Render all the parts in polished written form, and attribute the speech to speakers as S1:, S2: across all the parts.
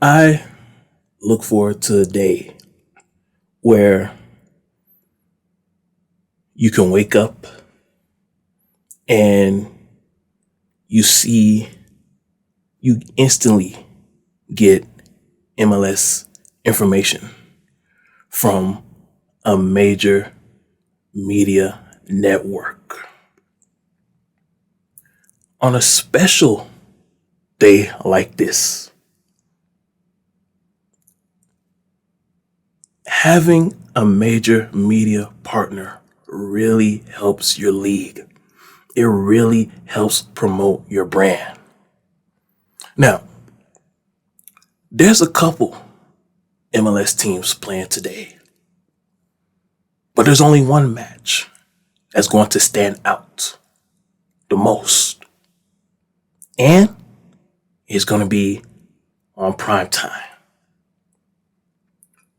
S1: I look forward to a day where you can wake up and you see, you instantly get MLS information from a major media network. On a special day like this, having a major media partner really helps your league. It really helps promote your brand. Now, there's a couple MLS teams playing today, but there's only one match that's going to stand out the most, and it's going to be on prime time,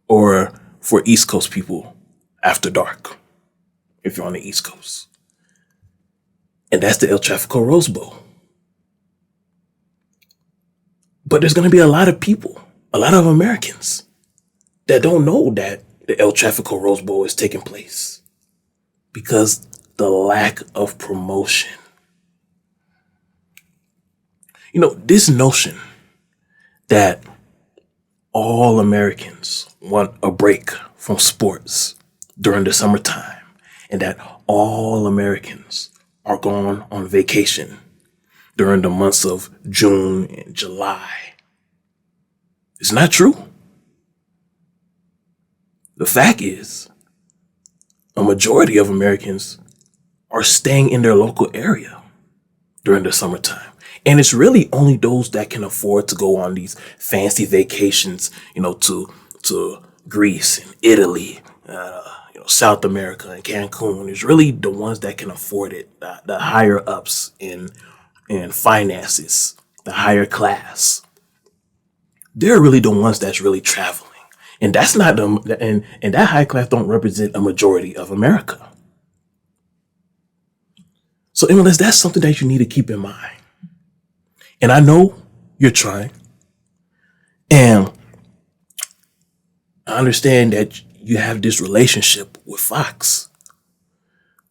S1: or for East Coast people, after dark, if you're on the East Coast. And that's the El Tráfico Rose Bowl. But there's going to be a lot of people, a lot of Americans that don't know that the El Tráfico Rose Bowl is taking place because the lack of promotion. This notion that all Americans want a break from sports during the summertime and that all Americans are going on vacation during the months of June and July. It's not true. The fact is, a majority of Americans are staying in their local area during the summertime. And it's really only those that can afford to go on these fancy vacations, to Greece and Italy, South America and Cancun. It's really the ones that can afford it, the higher ups in finances, the higher class. They're really the ones that's really traveling. And that's not them, and that high class don't represent a majority of America. So MLS, that's something that you need to keep in mind. And I know you're trying. And I understand that you have this relationship with Fox.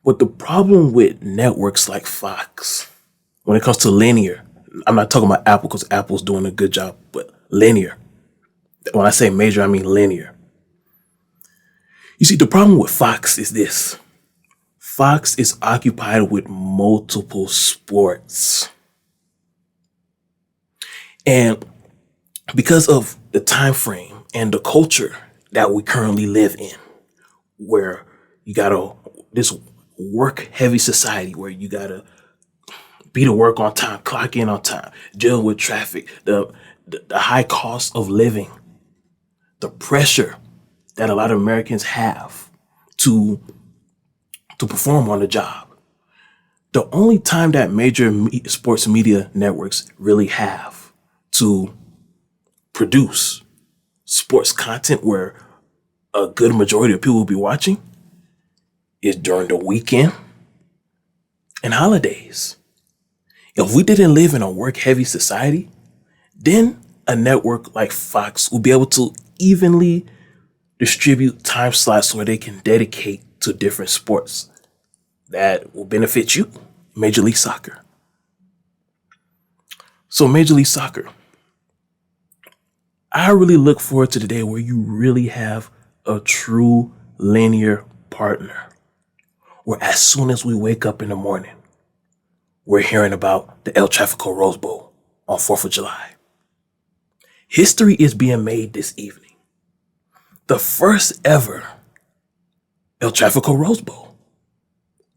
S1: But the problem with networks like Fox, when it comes to linear, I'm not talking about Apple because Apple's doing a good job, but linear. When I say major, I mean linear. You see, the problem with Fox is this. Fox is occupied with multiple sports. And because of the time frame and the culture that we currently live in, where you gotta, this work heavy society where you gotta be to work on time, clock in on time, deal with traffic, the high cost of living, the pressure that a lot of Americans have to perform on the job. The only time that major sports media networks really have to produce sports content where a good majority of people will be watching is during the weekend and holidays. If we didn't live in a work-heavy society, then a network like Fox will be able to evenly distribute time slots where they can dedicate to different sports that will benefit you. Major League Soccer. So Major League Soccer, I really look forward to the day where you really have a true linear partner, where as soon as we wake up in the morning, we're hearing about the El Tráfico Rose Bowl on 4th of July. History is being made this evening. The first ever El Tráfico Rose Bowl.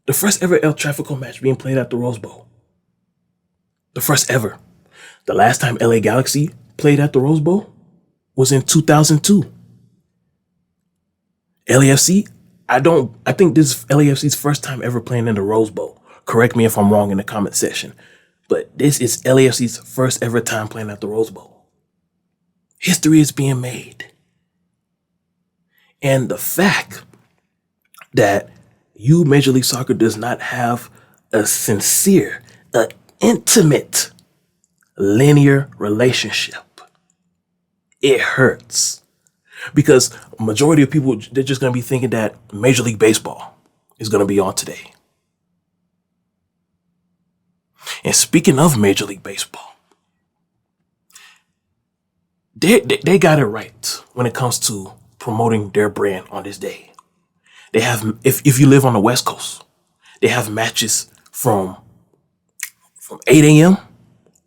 S1: The first ever El Tráfico match being played at the Rose Bowl. The first ever. The last time LA Galaxy played at the Rose Bowl was in 2002. LAFC, I think this is LAFC's first time ever playing in the Rose Bowl. Correct me if I'm wrong in the comment section. But this is LAFC's first ever time playing at the Rose Bowl. History is being made. And the fact that Major League Soccer does not have a sincere, an intimate, linear relationship it hurts because majority of people, they're just going to be thinking that Major League Baseball is going to be on today. And speaking of Major League Baseball, they got it right when it comes to promoting their brand on this day. They have, if you live on the West Coast, they have matches from 8 a.m.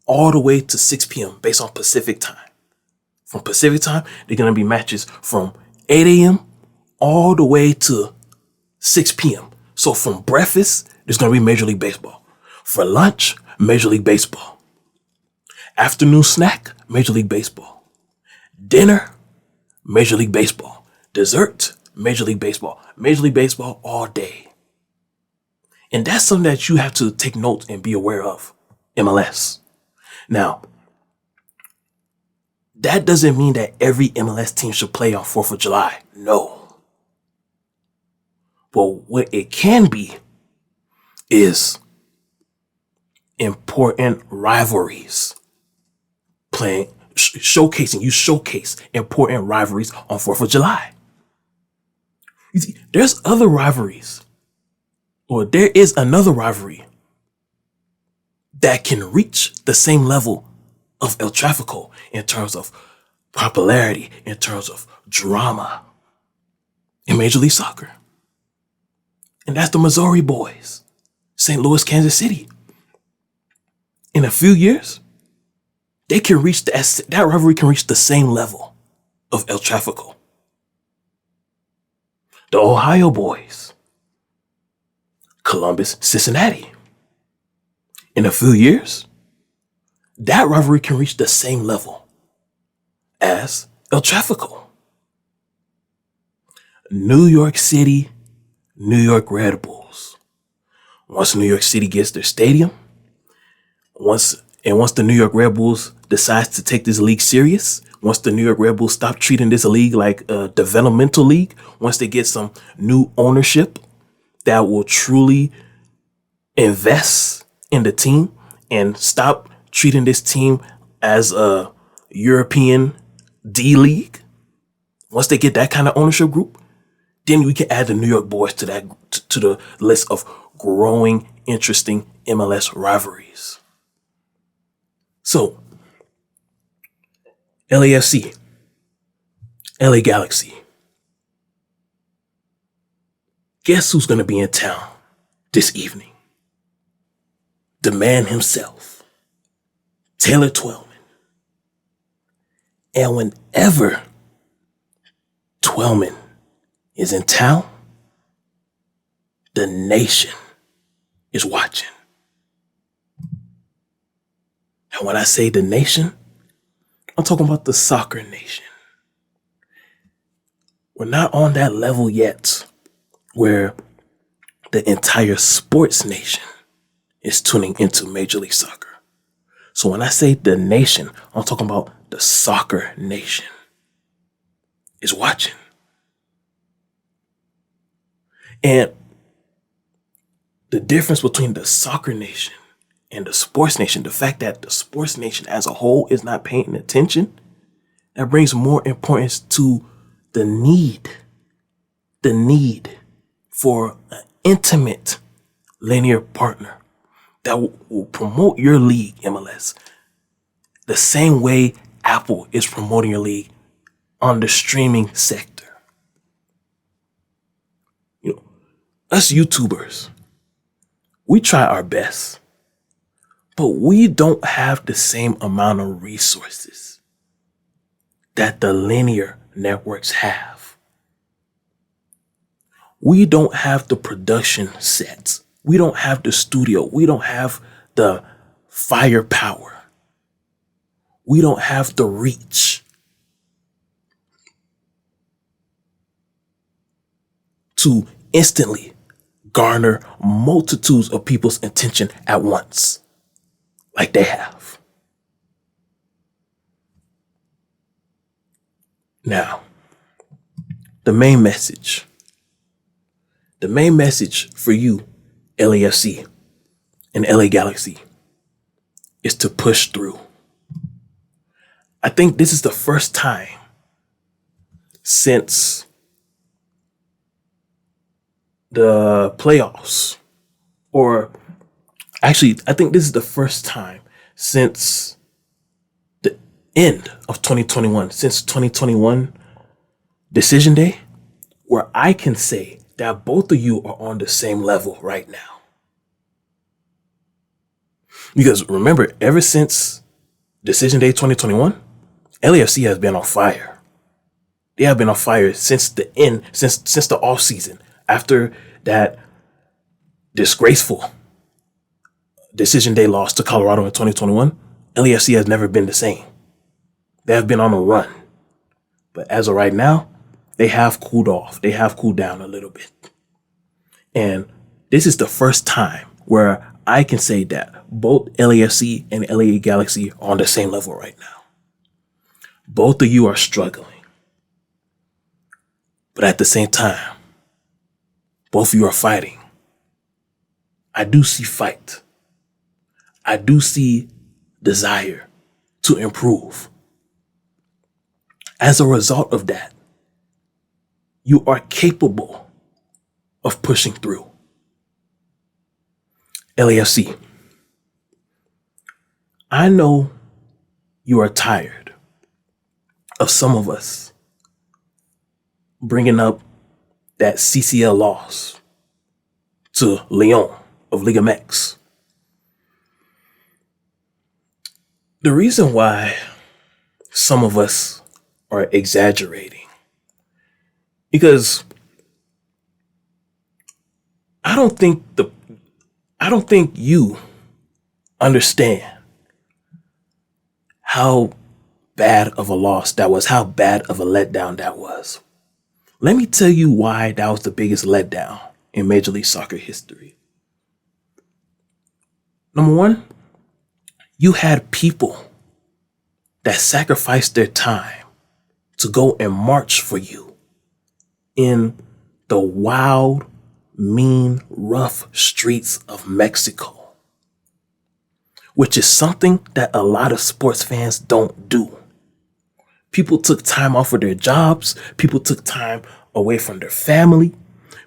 S1: all the way to 6 p.m. based on Pacific time. From Pacific time, they're going to be matches from 8 a.m. all the way to 6 p.m. So from breakfast, there's going to be Major League Baseball. For lunch, Major League Baseball. Afternoon snack, Major League Baseball. Dinner, Major League Baseball. Dessert, Major League Baseball. Major League Baseball all day. And that's something that you have to take note and be aware of. MLS. Now, that doesn't mean that every MLS team should play on 4th of July. No. But what it can be is important rivalries. You showcase important rivalries on 4th of July. You see, there's other rivalries, or there is another rivalry that can reach the same level of El Tráfico in terms of popularity, in terms of drama in Major League Soccer. And that's the Missouri boys, St. Louis, Kansas City. In a few years, they can reach that rivalry can reach the same level of El Tráfico. The Ohio boys, Columbus, Cincinnati. In a few years, that rivalry can reach the same level as El Tráfico. New York City, New York Red Bulls. Once New York City gets their stadium, once the New York Red Bulls decides to take this league serious, once the New York Red Bulls stop treating this league like a developmental league, once they get some new ownership that will truly invest in the team and stop treating this team as a European D League, once they get that kind of ownership group, then we can add the New York boys to the list of growing, interesting MLS rivalries. So, LAFC, LA Galaxy. Guess who's going to be in town this evening? The man himself, Taylor Twellman. And whenever Twellman is in town, the nation is watching. And when I say the nation, I'm talking about the soccer nation. We're not on that level yet where the entire sports nation is tuning into Major League Soccer. So when I say the nation, I'm talking about the soccer nation is watching. And the difference between the soccer nation and the sports nation, the fact that the sports nation as a whole is not paying attention, that brings more importance to the need for an intimate linear partner that will promote your league, MLS, the same way Apple is promoting your league on the streaming sector. You know, us YouTubers, we try our best, but we don't have the same amount of resources that the linear networks have. We don't have the production sets. We don't have the studio. We don't have the firepower. We don't have the reach to instantly garner multitudes of people's attention at once, like they have. Now, the main message for you, LAFC and LA Galaxy, is to push through. I think this is the first time since the playoffs, or actually, I think this is the first time since the end of 2021, since 2021 decision day, where I can say that both of you are on the same level right now. Because remember, ever since decision day 2021, LAFC has been on fire. They have been on fire since the end, since the off season. After that disgraceful decision day loss to Colorado in 2021, LAFC has never been the same. They have been on a run. But as of right now, they have cooled off. They have cooled down a little bit. And this is the first time where I can say that both LAFC and LA Galaxy are on the same level right now. Both of you are struggling. But at the same time, both of you are fighting. I do see fight. I do see desire to improve. As a result of that, you are capable of pushing through. LAFC, I know you are tired of some of us bringing up that CCL loss to Lyon of Liga MX. The reason why some of us are exaggerating, because I don't think you understand how bad of a loss that was, how bad of a letdown that was. Let me tell you why that was the biggest letdown in Major League Soccer history. Number one, you had people that sacrificed their time to go and march for you in the wild, mean, rough streets of Mexico, which is something that a lot of sports fans don't do. People took time off of their jobs. People took time away from their family.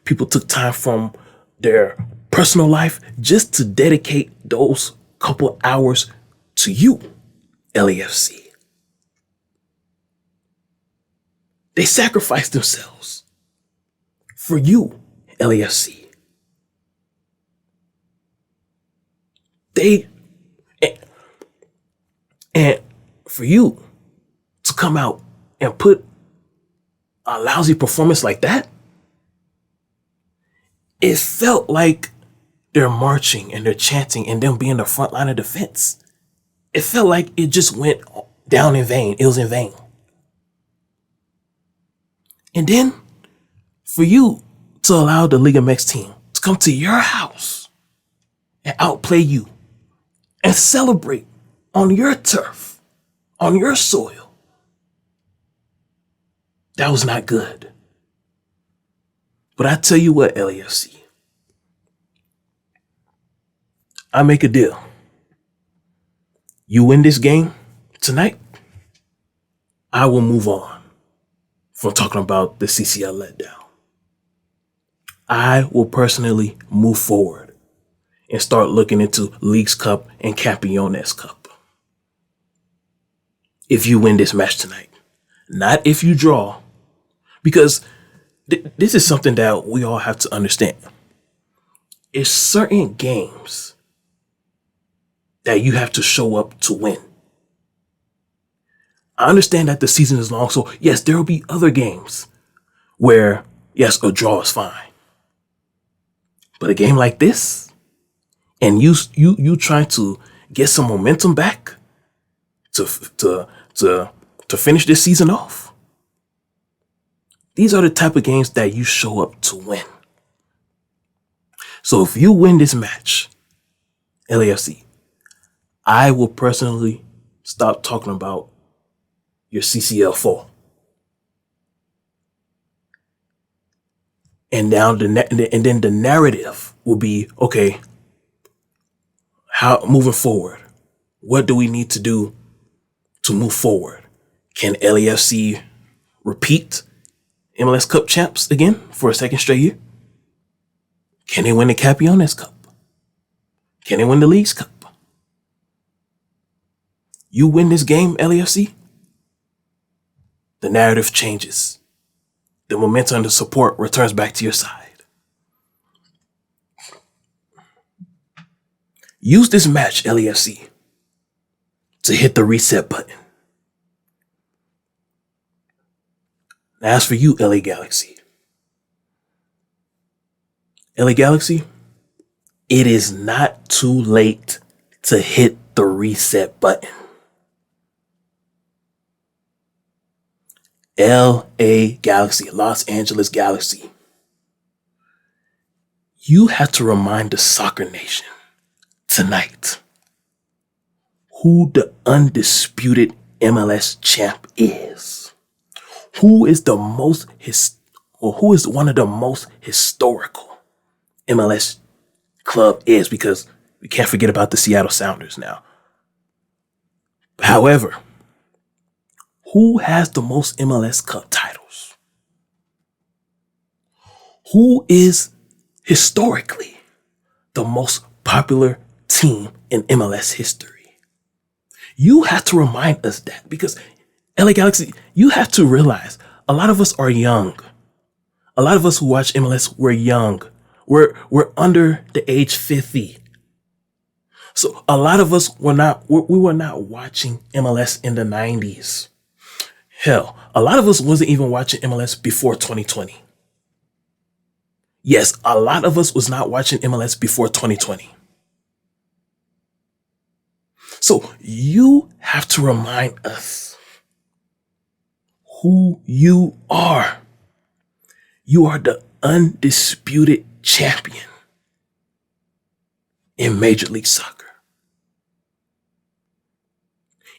S1: People took time from their personal life just to dedicate those couple hours to you, LAFC. They sacrificed themselves for you, LAFC. And for you to come out and put a lousy performance like that, it felt like they're marching and they're chanting and them being the front line of defense. It felt like it just went down in vain. It was in vain. And then for you to allow the Liga MX team to come to your house and outplay you and celebrate on your turf, on your soil, that was not good. But I tell you what, LAFC, I make a deal. You win this game tonight, I will move on from talking about the CCL letdown. I will personally move forward and start looking into Leagues Cup and Campeones Cup. If you win this match tonight, not if you draw, because this is something that we all have to understand. It's certain games that you have to show up to win. I understand that the season is long, so yes, there will be other games where, yes, a draw is fine. But a game like this, and you trying to get some momentum back to finish this season off, these are the type of games that you show up to win. So if you win this match, LAFC, I will personally stop talking about your CCL fall. And now then the narrative will be, okay, how moving forward, what do we need to do to move forward? Can LAFC repeat MLS Cup champs again for a second straight year? Can they win the Campeones Cup? Can they win the Leagues Cup? You win this game, LAFC, the narrative changes. The momentum and the support returns back to your side. Use this match, LAFC, to hit the reset button. Now, as for you, LA Galaxy, it is not too late to hit the reset button. LA Galaxy, Los Angeles Galaxy, you have to remind the soccer nation tonight who the undisputed MLS champ is. Who is one of the most historical MLS club is, because we can't forget about the Seattle Sounders now. However, who has the most MLS Cup titles? Who is historically the most popular team in MLS history? You have to remind us that, because LA Galaxy, you have to realize a lot of us are young. A lot of us who watch MLS, we're young. We're under the age 50. So a lot of us we were not watching MLS in the 90s. Hell, a lot of us wasn't even watching MLS before 2020. Yes, a lot of us was not watching MLS before 2020. So you have to remind us who you are. You are the undisputed champion in Major League Soccer.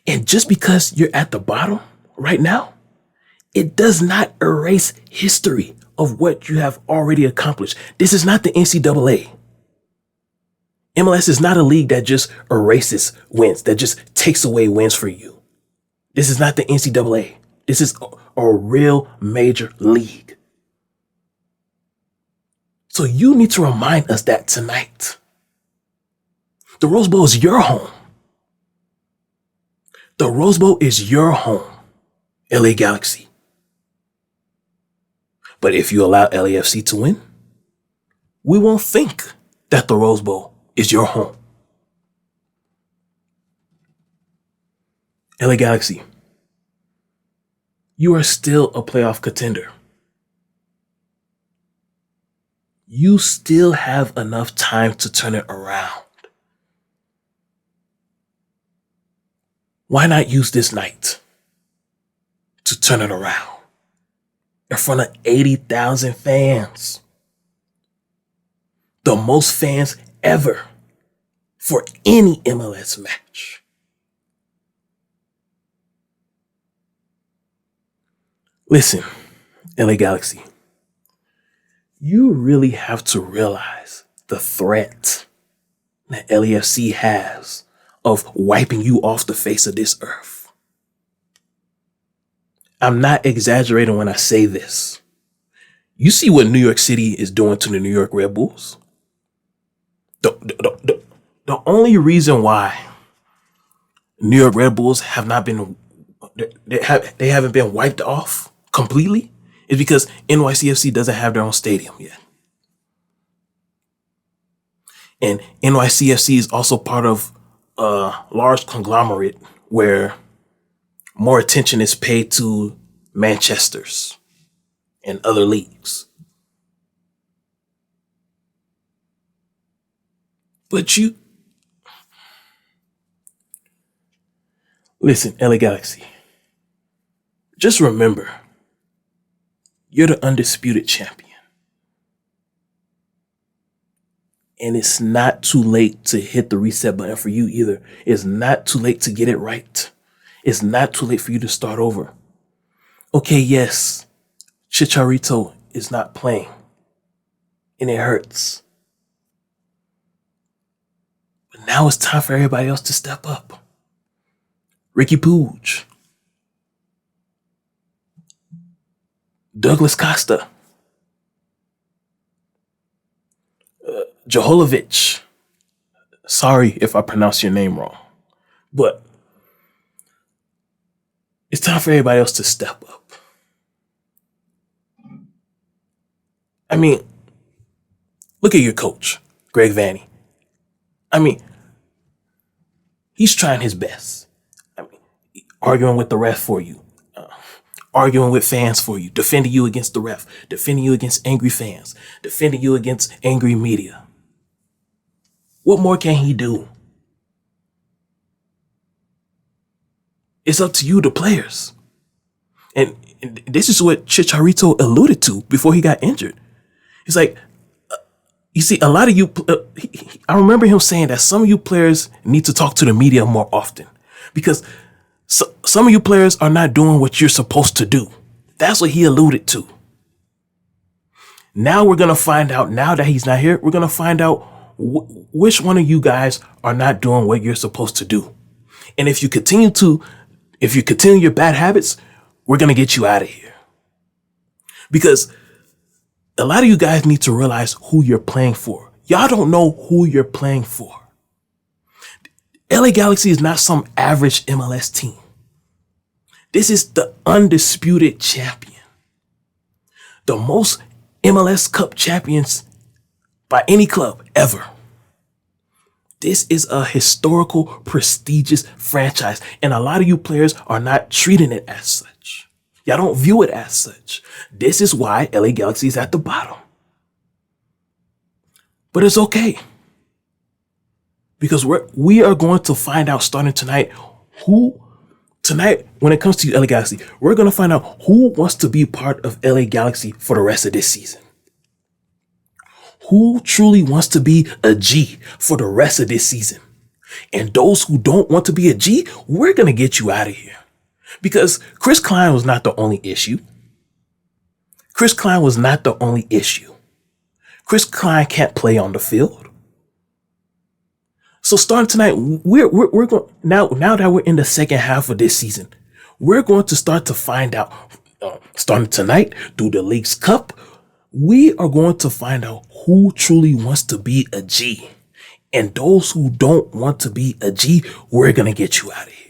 S1: And just because you're at the bottom right now, it does not erase history of what you have already accomplished. This is not the NCAA. MLS is not a league that just erases wins, that just takes away wins for you. This is not the NCAA. This is a real major league. So you need to remind us that tonight. The Rose Bowl is your home. The Rose Bowl is your home, LA Galaxy. But if you allow LAFC to win, we won't think that the Rose Bowl is your home. LA Galaxy, you are still a playoff contender. You still have enough time to turn it around. Why not use this night to turn it around in front of 80,000 fans? The most fans ever for any MLS match. Listen, LA Galaxy, you really have to realize the threat that LAFC has of wiping you off the face of this earth. I'm not exaggerating when I say this. You see what New York City is doing to the New York Red Bulls? The only reason why New York Red Bulls have not been, they haven't been wiped off completely is because NYCFC doesn't have their own stadium yet. And NYCFC is also part of a large conglomerate where more attention is paid to Manchester's and other leagues. But you, listen, LA Galaxy, just remember, you're the undisputed champion. And it's not too late to hit the reset button for you either. It's not too late to get it right. It's not too late for you to start over. Okay, yes, Chicharito is not playing. And it hurts. But now it's time for everybody else to step up. Ricky Pooge, Douglas Costa, Jeholovich. Sorry if I pronounce your name wrong, but it's time for everybody else to step up. I mean, look at your coach, Greg Vanny. I mean, he's trying his best. I mean, arguing with the ref for you, arguing with fans for you, defending you against the ref, defending you against angry fans, defending you against angry media. What more can he do? It's up to you, the players. And this is what Chicharito alluded to before he got injured. It's like, you see, a lot of you, I remember him saying that some of you players need to talk to the media more often because some of you players are not doing what you're supposed to do. That's what he alluded to. Now we're going to find out, now that he's not here, we're going to find out which one of you guys are not doing what you're supposed to do. And if you continue your bad habits, we're going to get you out of here. Because a lot of you guys need to realize who you're playing for. Y'all don't know who you're playing for. LA Galaxy is not some average MLS team. This is the undisputed champion. The most MLS Cup champions by any club ever. This is a historical, prestigious franchise, and a lot of you players are not treating it as such. Y'all don't view it as such. This is why LA Galaxy is at the bottom. But it's okay. Because we are going to find out starting tonight when it comes to LA Galaxy, we're going to find out who wants to be part of LA Galaxy for the rest of this season. Who truly wants to be a G for the rest of this season? And those who don't want to be a G, we're going to get you out of here. Because Chris Klein was not the only issue. Chris Klein was not the only issue. Chris Klein can't play on the field. So starting tonight, we're going now that we're in the second half of this season, we're going to start to find out. Starting tonight through the League's Cup, we are going to find out who truly wants to be a G, and those who don't want to be a G, we're gonna get you out of here.